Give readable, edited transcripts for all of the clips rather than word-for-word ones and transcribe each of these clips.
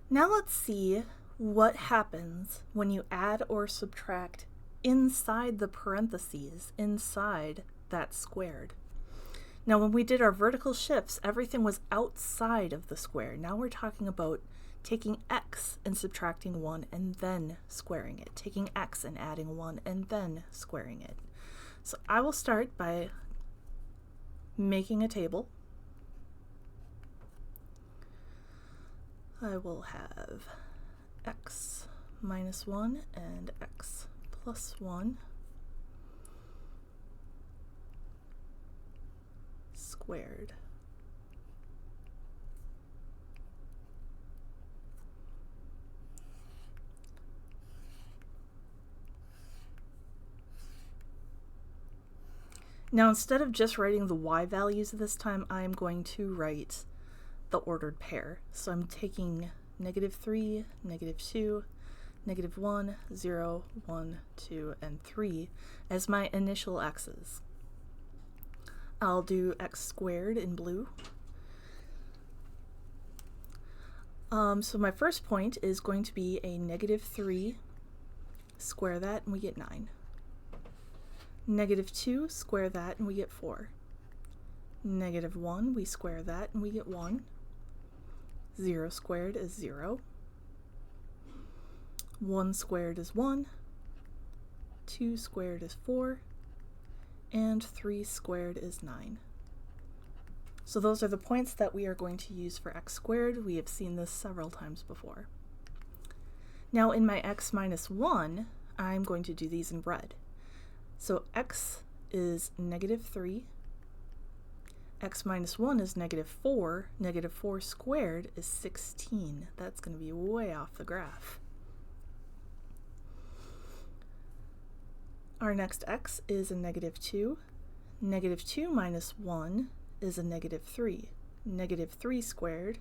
Now let's see what happens when you add or subtract inside the parentheses, inside that squared. Now when we did our vertical shifts, everything was outside of the square. Now we're talking about taking x and subtracting 1 and then squaring it, taking x and adding 1 and then squaring it. So I will start by making a table. I will have x minus 1 and x plus 1 squared. Now instead of just writing the y values this time, I'm going to write the ordered pair. So I'm taking -3, -2, -1, 0, 1, 2, and 3 as my initial x's. I'll do x squared in blue. So my first point is going to be a -3, square that, and we get 9. -2, square that, and we get 4. -1, we square that, and we get 1. 0 squared is 0. 1 squared is 1. 2 squared is 4. And 3 squared is 9. So those are the points that we are going to use for x squared. We have seen this several times before. Now in my x minus 1, I'm going to do these in red. So x is -3. X minus 1 is -4. -4 squared is 16. That's going to be way off the graph. Our next x is a -2. -2 minus 1 is a -3. -3 squared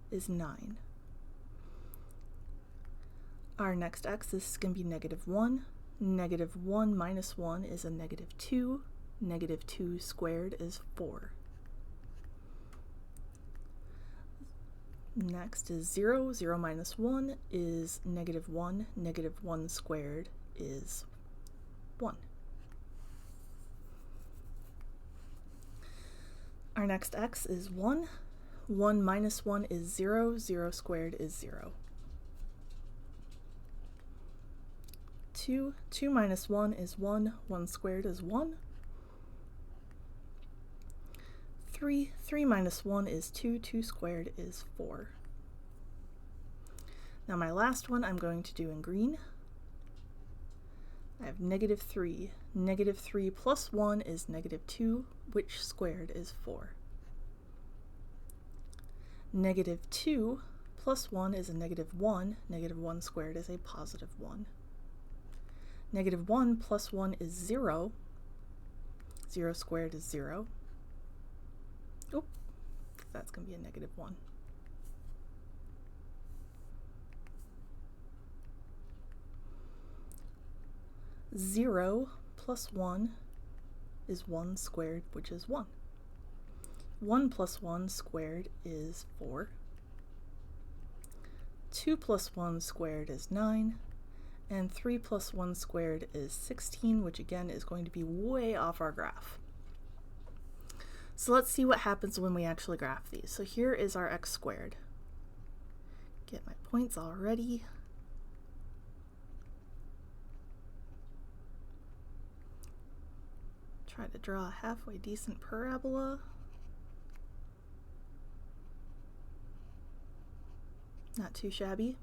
is 9. Our next x is going to be -1. -1 minus 1 is a -2. -2 squared is 4. Next is 0. 0 minus 1 is -1. -1 squared is 1. Our next x is 1. 1 minus 1 is 0. 0 squared is 0. 2. 2 minus 1 is 1. 1 squared is 1. 3. 3 minus 1 is 2. 2 squared is 4. Now my last one I'm going to do in green. I have -3. -3 plus 1 is -2, which squared is 4. -2 plus 1 is a -1. -1 squared is a +1. -1 plus 1 is 0. 0 squared is 0. Oh, that's going to be a -1. Zero plus 1 is 1 squared, which is 1. 1 plus 1 squared is 4. 2 plus 1 squared is 9. And 3 plus 1 squared is 16, which again is going to be way off our graph. So let's see what happens when we actually graph these. So here is our x squared. Get my points all ready. Try to draw a halfway decent parabola. Not too shabby.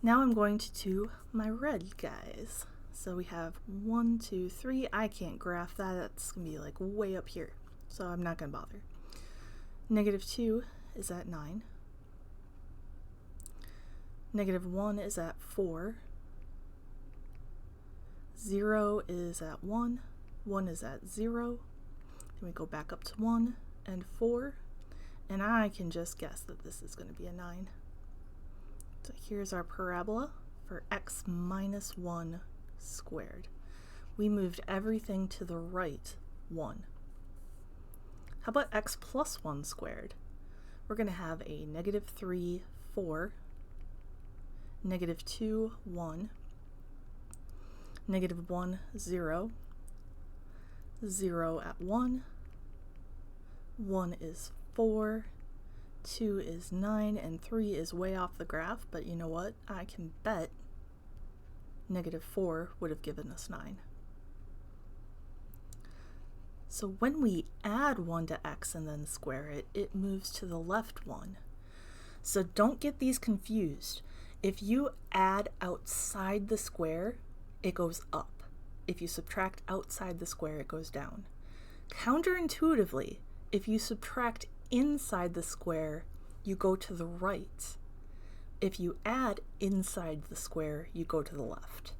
Now I'm going to do my red guys. So we have 1, 2, 3. I can't graph that. That's going to be like way up here. So I'm not going to bother. -2 is at 9. -1 is at 4. 0 is at 1. 1 is at 0. Then we go back up to 1 and 4. And I can just guess that this is going to be a 9. So here's our parabola for x minus 1 squared. We moved everything to the right 1. How about x plus 1 squared? We're going to have a -3, 4. -2, 1, -1, 0, 0 at 1, 1 is 4, 2 is 9, and 3 is way off the graph, but you know what? I can bet -4 would have given us 9. So when we add 1 to x and then square it, it moves to the left 1. So don't get these confused. If you add outside the square, it goes up. If you subtract outside the square, it goes down. Counterintuitively, if you subtract inside the square, you go to the right. If you add inside the square, you go to the left.